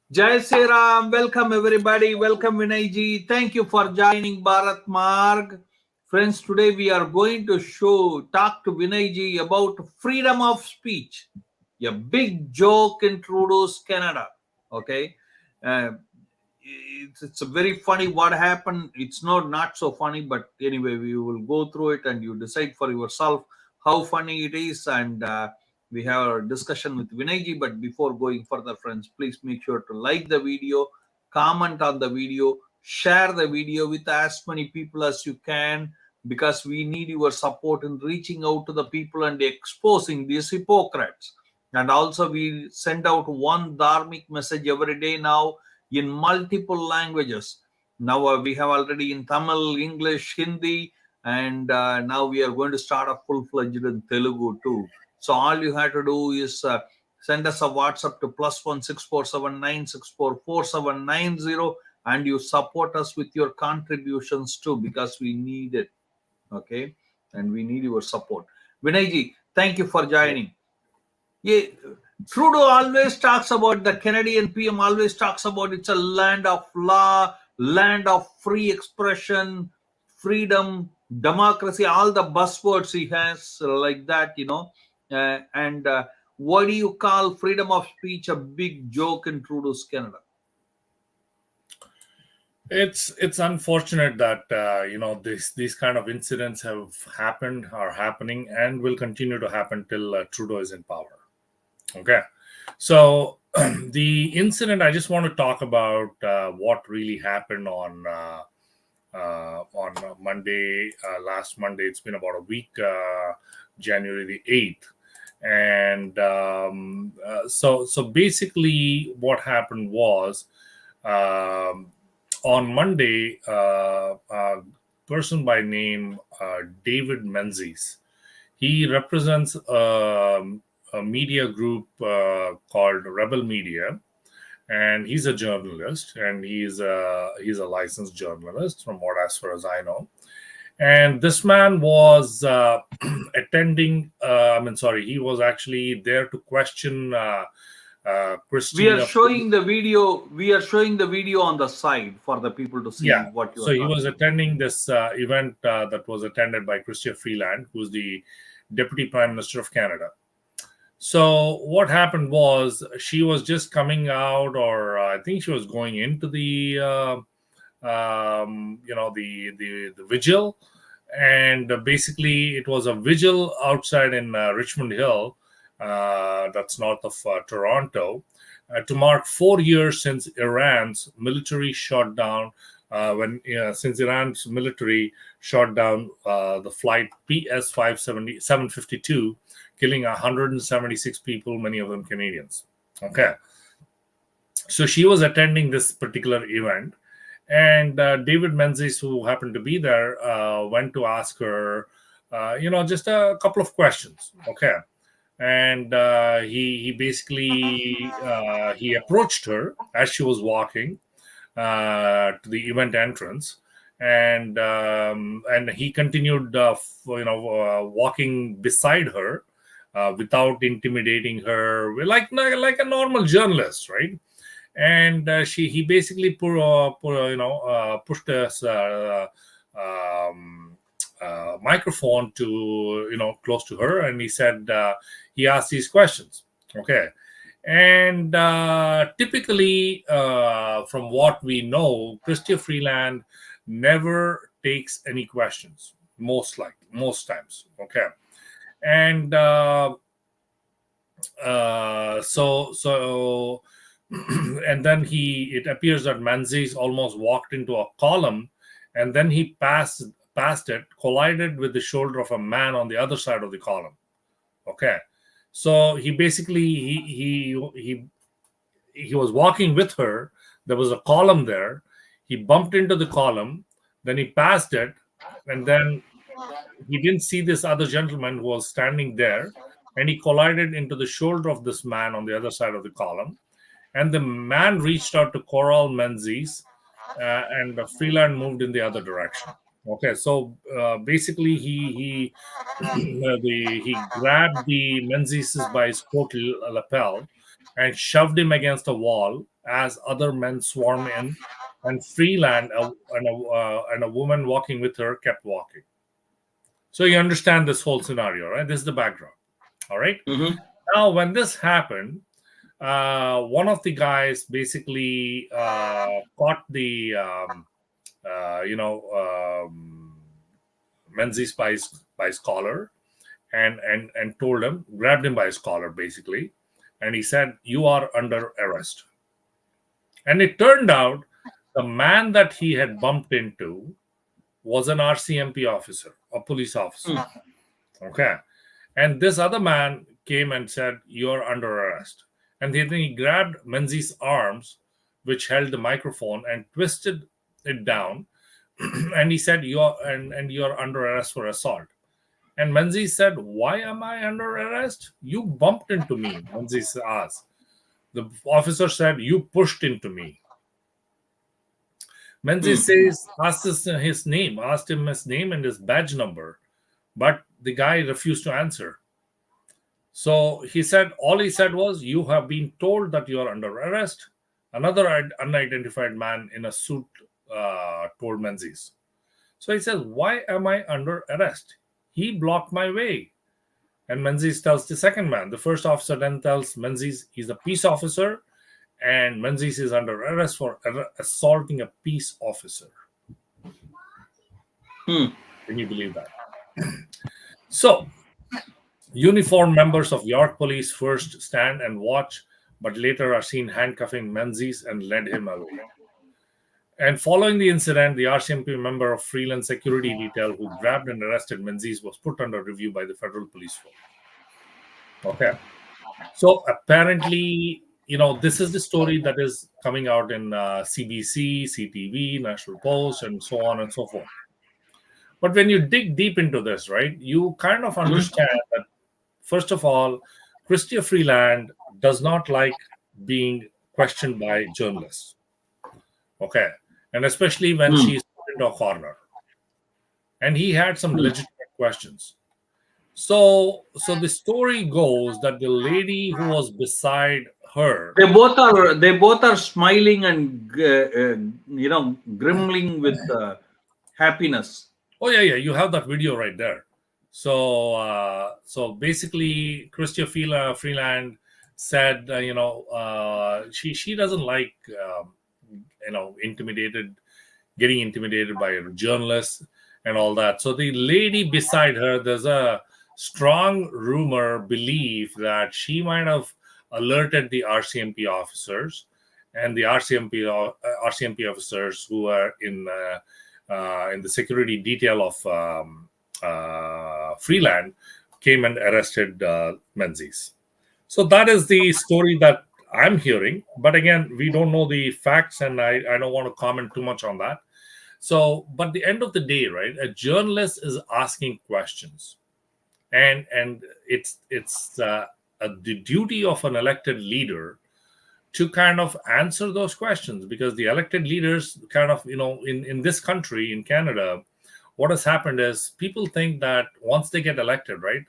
Jai Sri Ram. Welcome everybody. Welcome Vinay ji. Thank you for joining Bharat Marg. Friends, today we are going to talk to Vinay ji about freedom of speech. A big joke in Trudeau's Canada. Okay. Uh, it's a very funny what happened. It's not so funny, but anyway, we will go through it and you decide for yourself how funny it is. And we have a discussion with Vinay ji. But before going further, friends, please make sure to like the video, comment on the video, share the video with as many people as you can, because we need your support in reaching out to the people and exposing these hypocrites. And also, we send out one dharmic message every day now in multiple languages. Now we have already in Tamil, English, Hindi, and now we are going to start a full-fledged in Telugu too. So all you have to do is send us a WhatsApp to +16479644790, and you support us with your contributions too, because we need it. Okay, and we need your support. Vinay ji, thank you for joining. Yeah, Trudeau always talks about, the Canadian PM always talks about, it's a land of law, land of free expression, freedom, democracy, all the buzzwords he has like that. And why do you call freedom of speech a big joke in Trudeau's Canada? It's unfortunate that these kind of incidents have happened, are happening, and will continue to happen till Trudeau is in power. Okay, so the incident, I just want to talk about what really happened on Monday, last Monday. It's been about a week, January the 8th. And so basically what happened was, on Monday, a person by name David Menzies, he represents a media group called Rebel Media, and he's a journalist, and he's a licensed journalist from as far as I know. And this man was attending. He was actually there to question Christina. We are showing the video. We are showing the video on the side for the people to see what you are. So he was attending this event that was attended by Chrystia Freeland, who's the Deputy Prime Minister of Canada. So what happened was, she was just coming out, or I think she was going into the the vigil, and basically it was a vigil outside in Richmond Hill, that's north of Toronto, to mark 4 years since Iran's military shot down. Since Iran's military shot down the flight PS 752, killing 176 people, many of them Canadians. Okay, so she was attending this particular event, and David Menzies, who happened to be there, went to ask her, just a couple of questions. Okay, and he basically he approached her as she was walking to the event entrance, and he continued walking beside her without intimidating her, like a normal journalist, right? And he basically pushed us microphone to close to her, and he said, he asked these questions. Okay, and typically, from what we know, Chrystia Freeland never takes any questions, most times. Okay, and so and then it appears that Menzies almost walked into a column, and then he passed it, collided with the shoulder of a man on the other side of the column. Okay, so he basically he was walking with her. There was a column there. He bumped into the column, then he passed it, and then he didn't see this other gentleman who was standing there, and he collided into the shoulder of this man on the other side of the column. And the man reached out to corral Menzies, and Freeland moved in the other direction. Okay, so basically he grabbed the Menzies by his coat lapel and shoved him against a wall as other men swarmed in, and Freeland and a woman walking with her kept walking. So you understand this whole scenario, right? This is the background. All right. Mhm. Now, when this happened, one of the guys basically caught the Menzies by his collar and told him, grabbed him by his collar basically, and he said, "You are under arrest." And it turned out the man that he had bumped into was an RCMP officer, a police officer. Mm. Okay. And this other man came and said, "You're under arrest." And then he grabbed Menzies' arms, which held the microphone, and twisted it down. And he said, "You're under arrest for assault." And Menzies said, "Why am I under arrest? You bumped into me," Menzies asked. The officer said, "You pushed into me." Menzies Mm. says, asked him his name and his badge number, but the guy refused to answer. So all he said was, "You have been told that you are under arrest." Another unidentified man in a suit told Menzies. So he says, "Why am I under arrest? He blocked my way." And Menzies tells the second man. The first officer then tells Menzies he's a peace officer, and Menzies is under arrest for assaulting a peace officer. Mm. Can you believe that? So, uniformed members of York Police first stand and watch, but later are seen handcuffing Menzies and led him away. And following the incident, the RCMP member of Freeland security detail who grabbed and arrested Menzies was put under review by the federal police force. Okay. So apparently, this is the story that is coming out in CBC, CTV, National Post, and so on and so forth. But when you dig deep into this, right, you kind of understand that, first of all, Chrystia Freeland does not like being questioned by journalists. Okay. And especially when Mm. she's put into a corner. And he had some Mm. legitimate questions. So the story goes that the lady who was beside her. They both are smiling and grimling with happiness. Oh yeah, you have that video right there. So basically, Chrystia Freeland said, she doesn't like intimidated, getting intimidated by journalists and all that. So the lady beside her, there's a strong belief that she might have alerted the RCMP officers, and the RCMP officers who are in the security detail of Freeland came and arrested Menzies. So that is the story that I'm hearing. But again, we don't know the facts, and I don't want to comment too much on that. So, but the end of the day, right? A journalist is asking questions, and it's the duty of an elected leader to kind of answer those questions, because the elected leaders kind of, in this country, in Canada, what has happened is people think that once they get elected, right,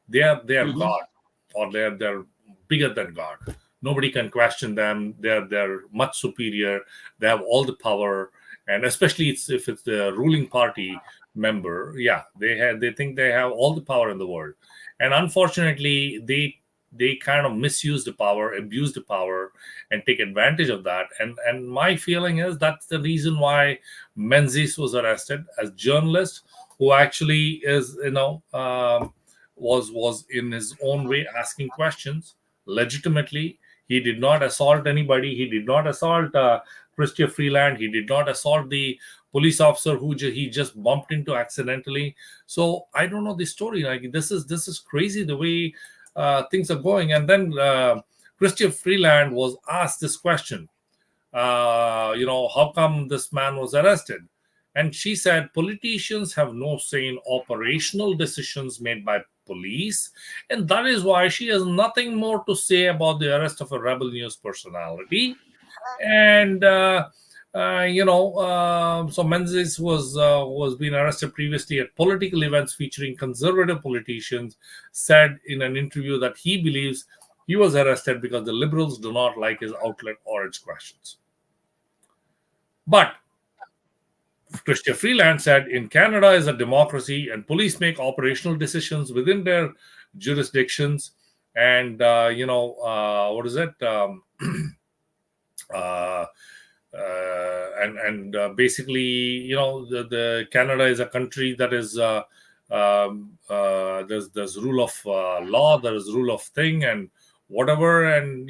they are Mhm. God, or they're bigger than God. Nobody can question them. They're much superior. They have all the power, and especially if it's the ruling party member, yeah, they think they have all the power in the world, and unfortunately, they kind of misuse the power, abuse the power, and take advantage of that. And my feeling is that's the reason why Menzies was arrested, as journalist who actually is, was in his own way asking questions legitimately. He did not assault anybody. He did not assault Chrystia Freeland. He did not assault the police officer who he just bumped into accidentally. So I don't know the story. Like, this is crazy the way things are going. And then Chrystia Freeland was asked this question. How come this man was arrested? And she said, politicians have no say in operational decisions made by police, and that is why she has nothing more to say about the arrest of a rebel news personality. And So Menzies was being arrested previously at political events featuring conservative politicians. Said in an interview that he believes he was arrested because the liberals do not like his outlet or its questions. But Christian Freeland said, in Canada is a democracy and police make operational decisions within their jurisdictions. And, what is it? Basically, the Canada is a country that is there's rule of law, there is rule of thing, and whatever, and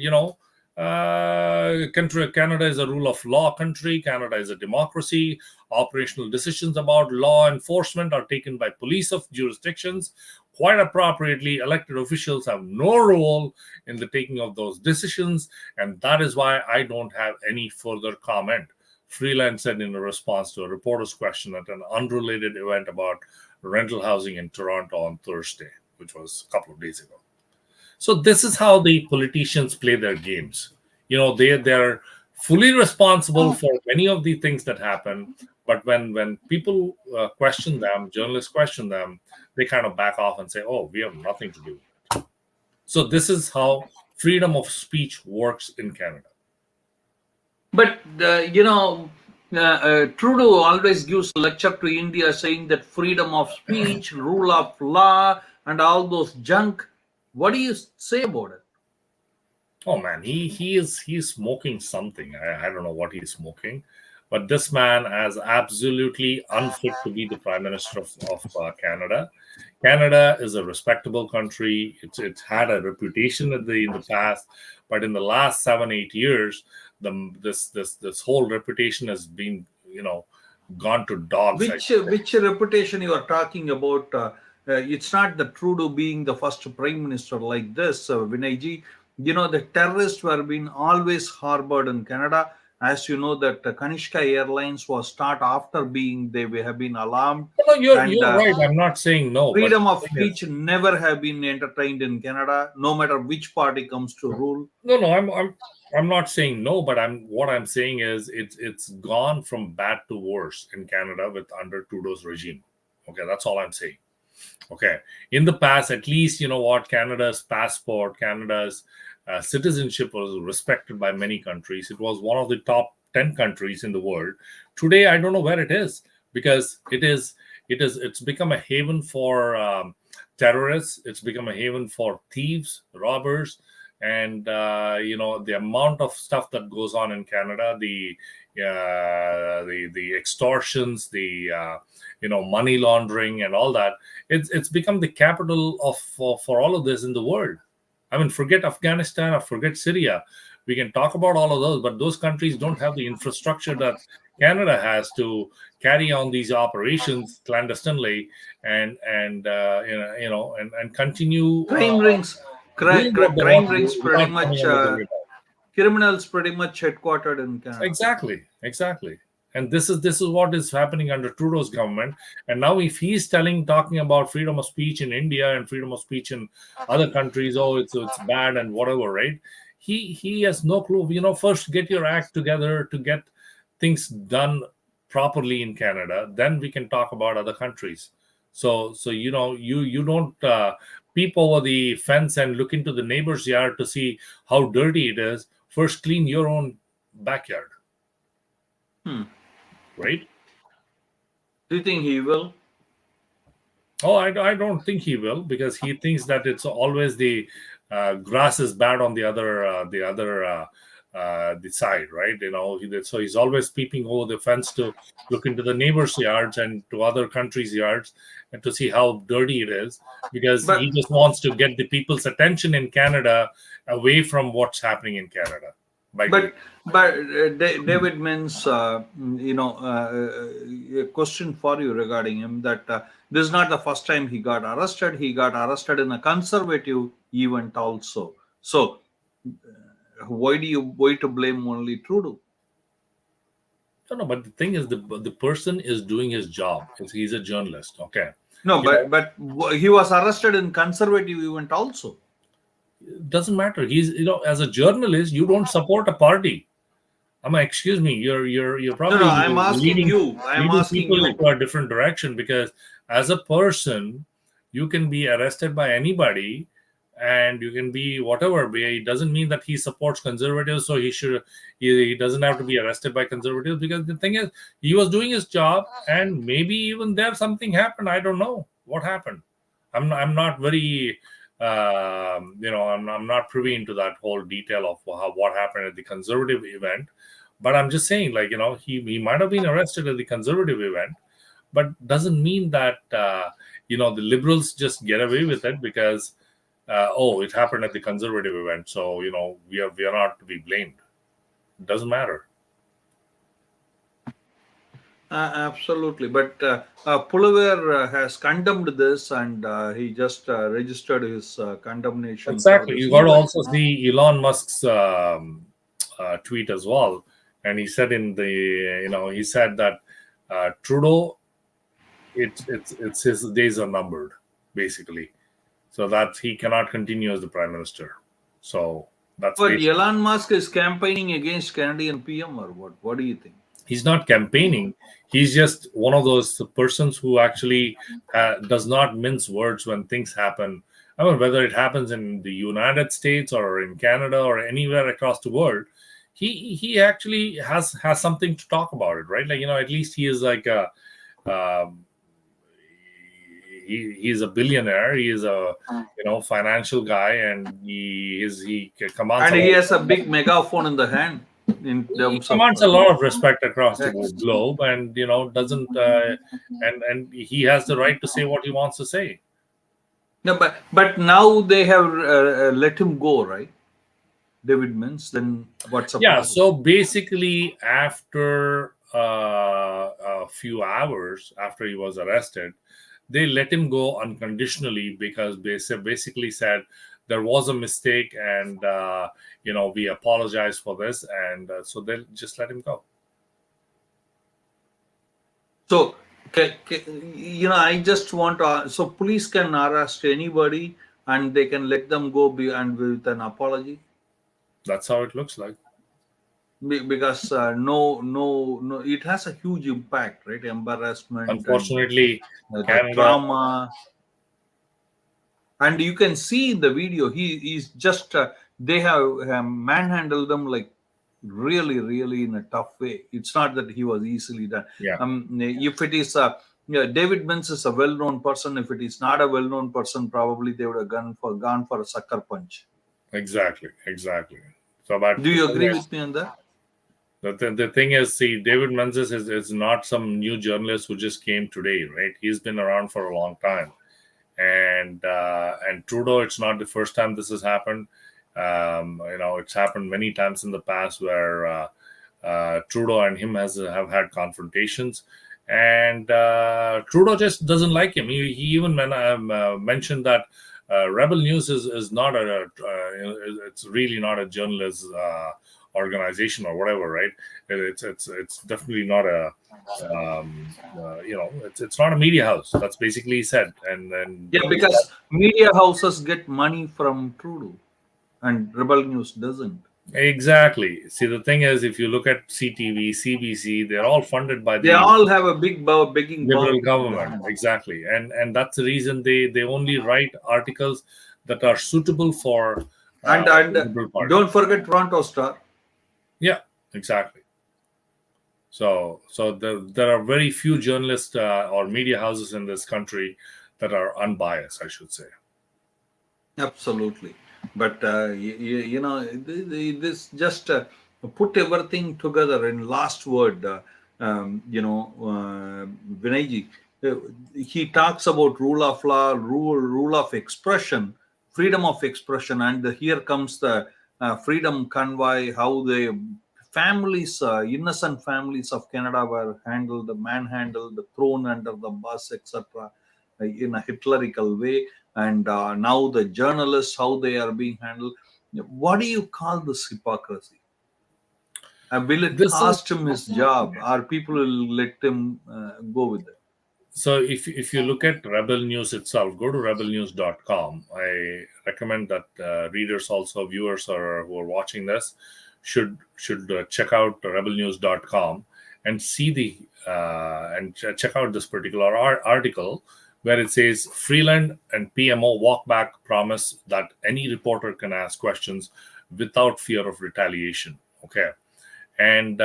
Canada is a rule of law country. Canada is a democracy. Operational decisions about law enforcement are taken by police of jurisdictions. Quite appropriately, elected officials have no role in the taking of those decisions, and that is why I don't have any further comment, Freeland said in a response to a reporter's question at an unrelated event about rental housing in Toronto on Thursday, which was a couple of days ago. So this is how the politicians play their games. They're fully responsible for many of the things that happen, but when people question them, journalists question them, they kind of back off and say, "Oh, we have nothing to do with it." So this is how freedom of speech works in Canada. But Trudeau always gives a lecture to India saying that freedom of speech, rule of law, and all those junk. What do you say about it? Oh man, he's smoking something. I don't know what he's smoking, but this man is absolutely unfit to be the prime minister of Canada. Canada is a respectable country. It's had a reputation in the past, but in the last 7-8 years, this whole reputation has been gone to dogs. Which reputation you are talking about? It's not the Trudeau being the first prime minister like this, Vinayji. The terrorists were being always harbored in Canada. As you know, that Kanishka Airlines was start after they have been alarmed. No, you're right. I'm not saying no. Freedom of speech never have been entertained in Canada, no matter which party comes to rule. No, I'm not saying no, but what I'm saying is it's gone from bad to worse in Canada with under Trudeau's regime. Okay, that's all I'm saying. Okay, in the past, at least Canada's passport, Canada's citizenship was respected by many countries. It was one of the top 10 countries in the world. Today, I don't know where it is, because it's become a haven for terrorists. It's become a haven for thieves, robbers, and the amount of stuff that goes on in Canada, the extortions, the money laundering, and all that. It's become the capital for all of this in the world. I mean, forget Afghanistan or forget Syria. We can talk about all of those, but those countries don't have the infrastructure that Canada has to carry on these operations clandestinely and continue. Crime rings pretty much. Criminals pretty much headquartered in Canada. Exactly. And this is what is happening under Trudeau's government. And now if he's talking about freedom of speech in India and freedom of speech in other countries, it's bad and whatever, right? He has no clue. First get your act together to get things done properly in Canada. Then we can talk about other countries. So you don't peep over the fence and look into the neighbor's yard to see how dirty it is. First clean your own backyard. Right? Do you think he will? Oh, I don't think he will, because he thinks that it's always the grass is bad on the side, right? So he's always peeping over the fence to look into the neighbors' yards and to other countries' yards and to see how dirty it is, because he just wants to get the people's attention in Canada away from what's happening in Canada. But David Mins, a question for you regarding him, that this is not the first time he got arrested. He got arrested in a conservative event also. So why to blame only Trudeau? No, but the thing is, the person is doing his job. He's a journalist, okay? No, but he was arrested in conservative event also. It doesn't matter. He's as a journalist, you don't support a party. Excuse me, you're No, probably I'm asking leading you. I'm leading asking people you. into a different direction, because as a person, you can be arrested by anybody, and you can be whatever. It doesn't mean that he supports conservatives, so he doesn't have to be arrested by conservatives. Because the thing is, he was doing his job, and maybe even there something happened. I don't know what happened. I'm not very I'm not privy into that whole detail of what happened at the conservative event. But I'm just saying, like, he might have been arrested at the conservative event, but doesn't mean that the liberals just get away with it because it happened at the conservative event, so we are not to be blamed. It doesn't matter. Absolutely. But Pulliver has condemned this, and he just registered his condemnation for Exactly. this You got to event. also see Elon Musk's tweet as well, and he said he said that Trudeau, it's his days are numbered, basically, so that he cannot continue as the prime minister. So that's But basically. Elon Musk is campaigning against Canadian PM, or what? What do you think? He's not campaigning. He's just one of those persons who actually does not mince words when things happen. I mean, whether it happens in the United States or in Canada or anywhere across the world, he actually has something to talk about it, right? Like, at least he is like a um, he's a billionaire. He is a financial guy, and he commands And a he lot. has a big megaphone in the hand in He terms of commands a lot of respect across the text. globe, and doesn't and he has the right to say what he wants to say. No, but now they have let him go, right? David Mintz. Then what's the Yeah, problem? so basically, after a few hours after he was arrested, they let him go unconditionally, because they basically said there was a mistake, and we apologize for this, and so they just let him go. So, I just want to. So, police can arrest anybody and they can let them go and with an apology. That's how it looks like. Because no, it has a huge impact, right? Embarrassment and Unfortunately, the Canada. trauma. And you can see in the video, he's just they have manhandled them like really in a tough way. It's not that he was easily done. Yeah. If it is David Mintz is a well-known person. If it is not a well-known person, probably they would have gone for a sucker punch. Exactly. So, but Do the you thing agree is, with me on that? the thing is, see, David Menzies is not some new journalist who just came today, right? He's been around for a long time, and Trudeau, it's not the first time this has happened. It's happened many times in the past where Trudeau and him have had confrontations, and Trudeau just doesn't like him. He even mentioned that Rebel News is not it's really not a journalist organization or whatever, right? It's definitely not a it's not a media house. That's basically said, and Yeah, because media houses get money from Trudeau, and Rebel News doesn't. exactly. See, the thing is, if you look at CTV, CBC, they're all funded by They the all have a big begging liberal bowl in government, the hand. exactly, and that's the reason they only write articles that are suitable for And the liberal party. don't forget Toronto Star. Yeah, exactly. So there are very few journalists or media houses in this country that are unbiased, I should say. Absolutely. But this just put everything together in last word. Vinayji, uh, he talks about rule of law, rule of expression, freedom of expression, and here comes the freedom convoy. How the families, innocent families of Canada were handled, manhandled, thrown under the bus, etc., in a Hitlerical way. And now the journalists, how they are being handled. What do you call this hypocrisy? Will it This is cost him his job, or people will let him go with it? So if you look at Rebel News itself, go to rebelnews.com. I recommend that readers, also viewers, or who are watching this, should check out rebelnews.com and see the check out this particular article where it says Freeland and PMO walk back promise that any reporter can ask questions without fear of retaliation. Okay. And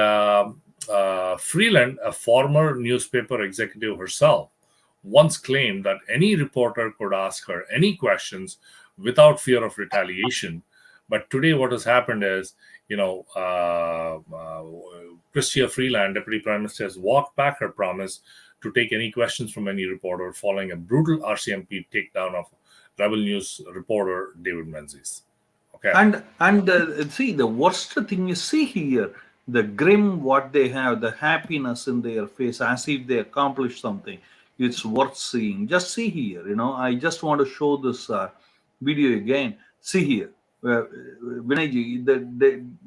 Freeland, a former newspaper executive herself, once claimed that any reporter could ask her any questions without fear of retaliation. But today, what has happened is, Chrystia Freeland, Deputy Prime Minister, has walked back her promise to take any questions from any reporter following a brutal RCMP takedown of Rebel News reporter David Menzies. Okay. And see, the worst thing is, see here, the grim what they have, the happiness in their face, as if they accomplished something. It's worth seeing. Just see here. I just want to show this video again. See here, Vinayji,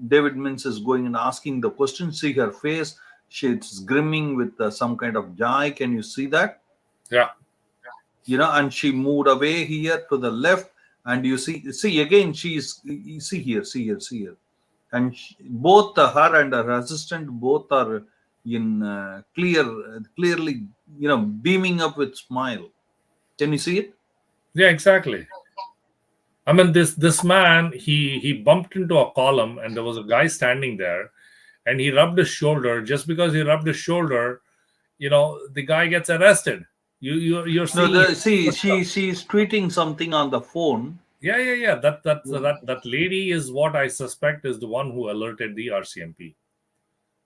David Mintz is going and asking the question. See her face; she's grimming with some kind of joy. Can you see that? Yeah. And she moved away here to the left. And you see again, see here, and both her and her assistant both are in clearly, beaming up with smile. Can you see it? Yeah, exactly. I mean, this man, he bumped into a column, and there was a guy standing there, and he rubbed his shoulder. Just because he rubbed his shoulder, the guy gets arrested. You're seeing. No, she's tweeting something on the phone. Yeah. That lady is what I suspect is the one who alerted the RCMP.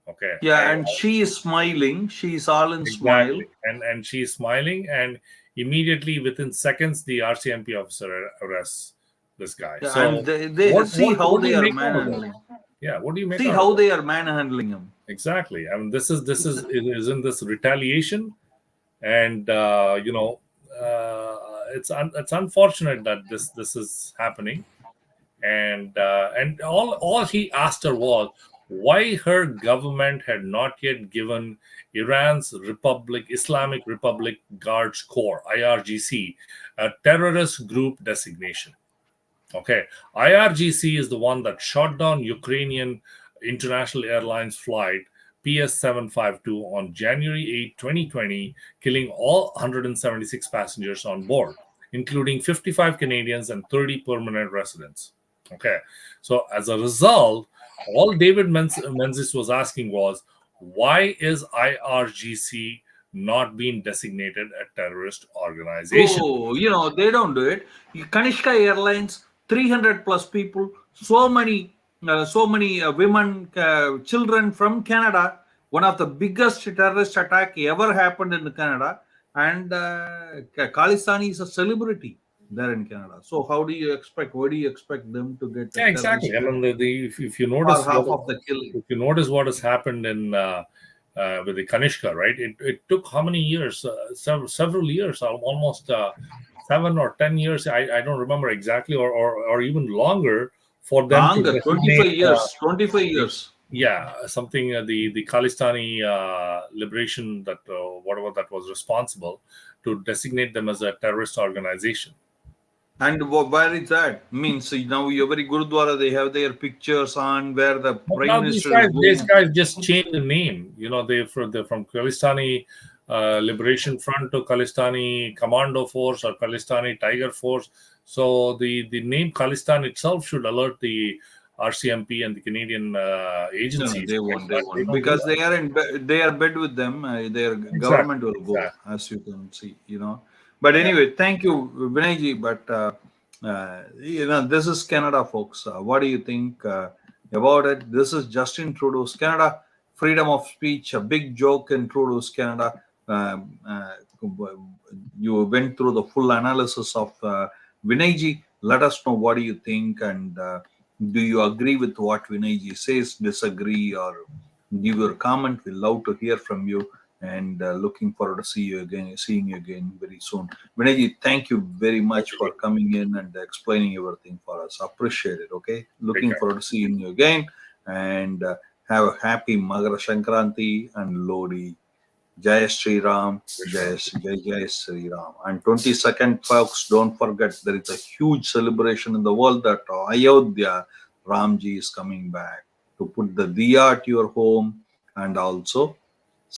Okay. Yeah, and she is smiling. She's all in smile. And she's smiling, and immediately within seconds, the RCMP officer arrests this guy. Yeah, so and they see how they are manhandling. Yeah, what do you make? See how they are manhandling him. Exactly. I mean, isn't this retaliation? And it's unfortunate that this is happening, and all he asked her was why her government had not yet given Iran's Islamic Republic Guards Corps (IRGC) a terrorist group designation. Okay, IRGC is the one that shot down Ukrainian International Airlines flight PS752 on January 8, 2020, killing all 176 passengers on board, including 55 Canadians and 30 permanent residents. Okay, so as a result, all David Menzies was asking was, why is IRGC not being designated a terrorist organization? Oh, they don't do it. Kanishka Airlines, 300 plus people, so many women, children from Canada. One of the biggest terrorist attack ever happened in Canada, and Khalistani is a celebrity there in Canada. So where do you expect them to get? Yeah, exactly. I mean, if you notice half of the killing. If you notice what has happened in with the Kanishka, right? It took how many years? Several years, almost 7 or 10 years. I don't remember exactly, or even longer. For them to 25 years. 25 years. Yeah, something the Khalistani liberation that whatever that was responsible to designate them as a terrorist organization. And where is that? Means now every Gurudwara they have their pictures on where the Prime Minister. These guys just changed the name. They're from Khalistani Liberation Front to Khalistani Commando Force or Khalistani Tiger Force. So the name Khalistan itself should alert the RCMP and the Canadian agencies. No, they won't. Because they are in bed with them. Their government will go, as you can see. But anyway, thank you, Vinayji. But this is Canada, folks. What do you think about it? This is Justin Trudeau's Canada. Freedom of speech, a big joke in Trudeau's Canada. You went through the full analysis of Vinayji. Let us know what do you think, and do you agree with what Vinayji says, disagree, or give your comment. We'd love to hear from you, and looking forward to seeing you again very soon. Vinayji, thank you very much for coming in and explaining everything for us. Appreciate it. Okay, looking forward to seeing you again, and have a happy Magara Sankranti and Lodi. Jai Sri Ram, Jai Sri Ram. And 22nd, folks, don't forget there is a huge celebration in the world that Ayodhya Ramji is coming back. to put the diya at your home and also